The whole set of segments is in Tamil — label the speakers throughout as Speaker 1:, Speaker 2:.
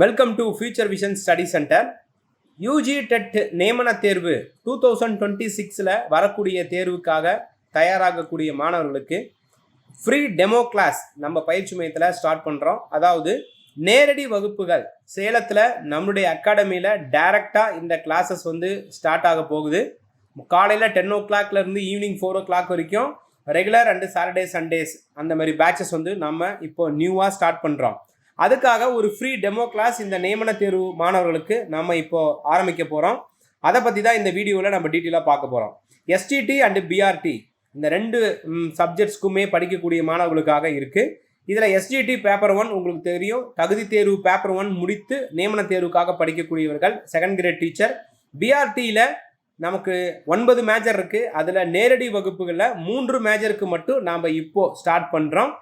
Speaker 1: Welcome to future vision study centre. UG dead நியமன தேர்வு 2026 வரக்கூடிய தேர்வுக்காக தயாராகக்கூடிய மாணவர்களுக்கு ஃப்ரீ டெமோ கிளாஸ் நம்ம பயிற்சி மையத்தில் ஸ்டார்ட் பண்ணுறோம். அதாவது நேரடி வகுப்புகள் சேலத்தில் நம்மளுடைய அகாடமியில் டைரெக்டாக இந்த கிளாஸஸ் ஸ்டார்ட் ஆக போகுது. காலையில் 10 o'clockலேருந்து ஈவினிங் 4 o'clock வரைக்கும் ரெகுலர் அண்டு சாட்டர்டே சண்டேஸ் அந்த மாதிரி பேட்சஸ் நம்ம இப்போ நியூவாக ஸ்டார்ட் பண்ணுறோம். அதுக்காக ஒரு ஃப்ரீ டெமோ கிளாஸ் இந்த நியமன தேர்வு மாணவர்களுக்கு நம்ம இப்போ ஆரம்பிக்க போகிறோம். அதை பற்றி தான் இந்த வீடியோவில் நம்ம டீட்டெயிலாக பார்க்க போகிறோம். எஸ்டிடி அண்டு பிஆர்டி இந்த ரெண்டு சப்ஜெக்ட்ஸ்க்குமே படிக்கக்கூடிய மாணவர்களுக்காக இருக்குது. இதில் எஸ்டிடி பேப்பர் 1 உங்களுக்கு தெரியும், தகுதி தேர்வு பேப்பர் 1 முடித்து நியமன தேர்வுக்காக படிக்கக்கூடியவர்கள் செகண்ட் கிரேட் டீச்சர். பிஆர்டியில் நமக்கு 9 மேஜர் இருக்குது. அதில் நேரடி வகுப்புகளில் 3 மேஜருக்கு மட்டும் நாம் இப்போது ஸ்டார்ட் பண்ணுறோம்.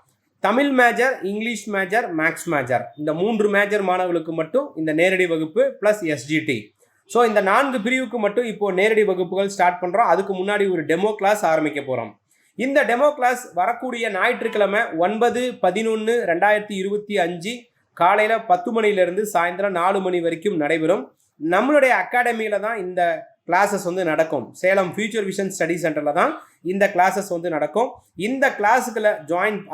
Speaker 1: Tamil major, English major, maths major இந்த 3 மேஜர் மாணவர்களுக்கு மட்டும் இந்த நேரடி வகுப்பு ப்ளஸ் எஸ்ஜிடி. ஸோ இந்த 4 பிரிவுக்கு மட்டும் இப்போது நேரடி வகுப்புகள் ஸ்டார்ட் பண்ணுறோம். அதுக்கு முன்னாடி ஒரு டெமோ கிளாஸ் ஆரம்பிக்க போகிறோம். இந்த டெமோ கிளாஸ் வரக்கூடிய ஞாயிற்றுக்கிழமை 9/11/2025 காலையில் 10 மணிலேருந்து சாயந்தரம் 4 மணி வரைக்கும் நடைபெறும். நம்மளுடைய அகாடமியில் தான் இந்த கிளாஸஸ் நடக்கும். சேலம் ஃபியூச்சர் விஷன் ஸ்டடி சென்டரில் தான் இந்த கிளாஸஸ் நடக்கும். இந்த கிளாஸுக்களை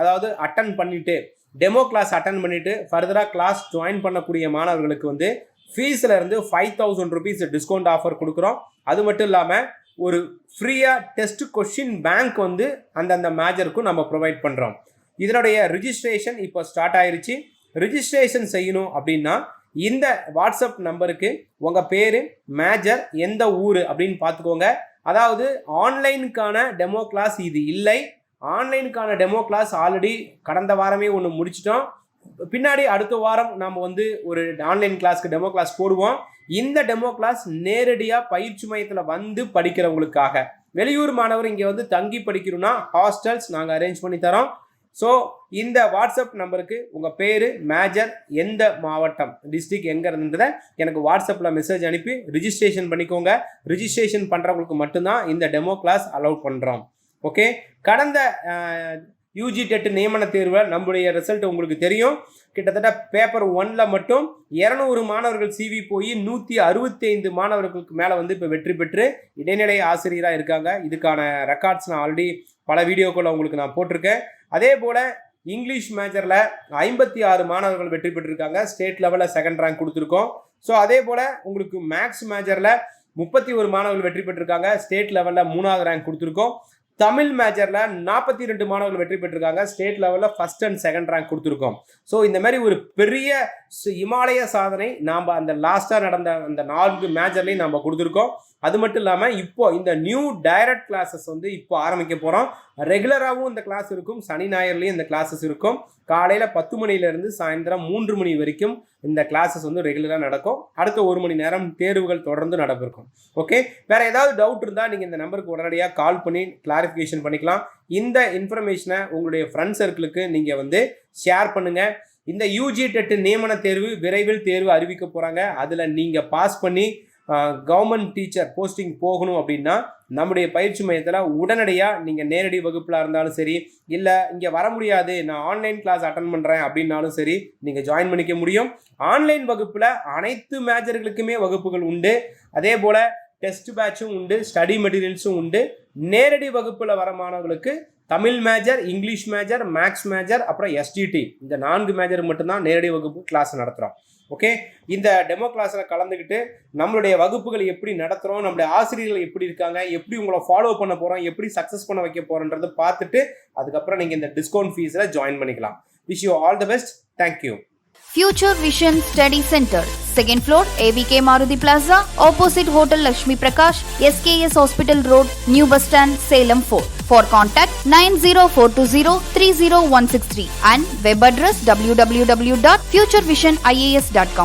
Speaker 1: அதாவது அட்டன் பண்ணிவிட்டு டெமோ கிளாஸ் அட்டன் பண்ணிவிட்டு ஃபர்தராக கிளாஸ் ஜாயின் பண்ணக்கூடிய மாணவர்களுக்கு ஃபீஸில் இருந்து 5,000 rupees டிஸ்கவுண்ட் ஆஃபர் கொடுக்குறோம். அது மட்டும் இல்லாமல் ஒரு ஃப்ரீயாக டெஸ்ட் கொஷின் பேங்க் அந்தந்த மேஜருக்கும் நம்ம ப்ரொவைட் பண்ணுறோம். இதனுடைய ரிஜிஸ்ட்ரேஷன் இப்போ ஸ்டார்ட் ஆயிருச்சு. ரிஜிஸ்ட்ரேஷன் செய்யணும் அப்படின்னா இந்த வாட்ஸ்அப் நம்பருக்கு உங்கள் பேர், மேஜர், எந்த ஊர் அப்படின்னு பார்த்துக்கோங்க. அதாவது ஆன்லைனுக்கான டெமோ கிளாஸ் இது இல்லை. ஆன்லைனுக்கான டெமோ கிளாஸ் ஆல்ரெடி கடந்த வாரமே ஒன்று முடிச்சிட்டோம். பின்னாடி அடுத்த வாரம் நாம் ஒரு ஆன்லைன் கிளாஸ்க்கு டெமோ கிளாஸ் போடுவோம். இந்த டெமோ கிளாஸ் நேரடியாக பயிற்சி மையத்தில் படிக்கிறவங்களுக்காக. வெளியூர் மாணவர் இங்கே தங்கி படிக்கணும்னா ஹாஸ்டல்ஸ் நாங்கள் அரேஞ்ச் பண்ணி தரோம். ஸோ இந்த வாட்ஸ்அப் நம்பருக்கு உங்கள் பேர், மேஜர், எந்த மாவட்டம், டிஸ்ட்ரிக்ட் எங்கே இருந்ததை எனக்கு வாட்ஸ்அப்பில் மெசேஜ் அனுப்பி ரிஜிஸ்ட்ரேஷன் பண்ணிக்கோங்க. ரிஜிஸ்ட்ரேஷன் பண்ணுறவங்களுக்கு மட்டும்தான் இந்த டெமோ கிளாஸ் அலோவ் பண்ணுறோம். ஓகே, கடந்த யூஜி டெட் நியமன தேர்வில் நம்முடைய ரிசல்ட் உங்களுக்கு தெரியும். கிட்டத்தட்ட பேப்பர் 1 மட்டும் 200 மாணவர்கள் சிவி போய் 165 மாணவர்களுக்கு மேலே இப்போ வெற்றி பெற்று இடைநிலை ஆசிரியராக இருக்காங்க. இதுக்கான ரெக்கார்ட்ஸ் நான் ஆல்ரெடி பல வீடியோக்களை உங்களுக்கு நான் போட்டிருக்கேன். அதே போல் இங்கிலீஷ் மேஜரில் 56 மாணவர்கள் வெற்றி பெற்றிருக்காங்க. ஸ்டேட் லெவலில் செகண்ட் ரேங்க் கொடுத்துருக்கோம். ஸோ அதே போல் உங்களுக்கு மேக்ஸ் மேஜரில் 31 மாணவர்கள் வெற்றி பெற்றிருக்காங்க. ஸ்டேட் லெவலில் 3வது ரேங்க் கொடுத்துருக்கோம். தமிழ் மேஜரில் 42 மாணவர்கள் வெற்றி பெற்றிருக்காங்க. ஸ்டேட் லெவலில் ஃபர்ஸ்ட் அண்ட் செகண்ட் ரேங்க் கொடுத்துருக்கோம். ஸோ இந்த மாதிரி ஒரு பெரிய இமாலய சாதனை நாம் அந்த லாஸ்ட்டாக நடந்த அந்த 4 மேஜர்லையும் நம்ம கொடுத்துருக்கோம். அது மட்டும் இல்லாமல் இப்போ இந்த நியூ டைரக்ட் கிளாஸஸ் இப்போ ஆரம்பிக்க போகிறோம். ரெகுலராகவும் இந்த கிளாஸ் இருக்கும், சனி ஞாயிறுலையும் இந்த கிளாஸஸ் இருக்கும். காலையில் 10 மணிலேருந்து சாயந்தரம் 3 மணி வரைக்கும் இந்த கிளாஸஸ் ரெகுலராக நடக்கும். அடுத்த 1 மணி நேரம் தேர்வுகள் தொடர்ந்து நடப்பிருக்கும். ஓகே, வேறு ஏதாவது டவுட் இருந்தால் நீங்கள் இந்த நம்பருக்கு உடனடியாக கால் பண்ணி கிளாரிஃபிகேஷன் பண்ணிக்கலாம். இந்த இன்ஃபர்மேஷனை உங்களுடைய ஃப்ரெண்ட் சர்க்கிளுக்கு நீங்கள் ஷேர் பண்ணுங்கள். இந்த யூஜி டெட் நியமன தேர்வு விரைவில் தேர்வு அறிவிக்க போகிறாங்க. அதில் நீங்கள் பாஸ் பண்ணி கவர்மெண்ட் டீச்சர் போஸ்டிங் போகணும் அப்படின்னா நம்முடைய பயிற்சி மையத்தில் உடனடியாக நீங்கள் நேரடி வகுப்பில் இருந்தாலும் சரி, இல்லை இங்கே வர முடியாது நான் ஆன்லைன் கிளாஸ் அட்டன் பண்ணுறேன் அப்படின்னாலும் சரி, நீங்கள் ஜாயின் பண்ணிக்க முடியும். ஆன்லைன் வகுப்பில் அனைத்து மேஜர்களுக்குமே வகுப்புகள் உண்டு. அதே போல் டெஸ்ட் பேட்சும் உண்டு, ஸ்டடி மெட்டீரியல்ஸும் உண்டு. நேரடி வகுப்பில் வர மாணவர்களுக்கு Tamil major, English major, maths major, அப்புறம் எஸ்டிடி இந்த 4 மேஜர் மட்டும்தான் நேரடி வகுப்பு கிளாஸ் நடத்துகிறோம். ஓகே, இந்த டெமோ கிளாஸில் கலந்துக்கிட்டு நம்மளுடைய வகுப்புகள் எப்படி நடத்துகிறோம், நம்மளுடைய ஆசிரியர்கள் எப்படி இருக்காங்க, எப்படி உங்களை ஃபாலோ பண்ண போகிறோம், எப்படி சக்ஸஸ் பண்ண வைக்க போகிறோன்றதை பார்த்துட்டு அதுக்கப்புறம் நீங்கள் இந்த டிஸ்கவுண்ட் ஃபீஸில் ஜாயின் பண்ணிக்கலாம். Wish you all the best. Thank you.
Speaker 2: Future Vision Study Center, 2nd floor, AVK Maruti Plaza, opposite Hotel Lakshmi Prakash, SKS Hospital Road, New Bus Stand, Salem 4. For contact 90420 30163 and web address www.futurevision.ias.com.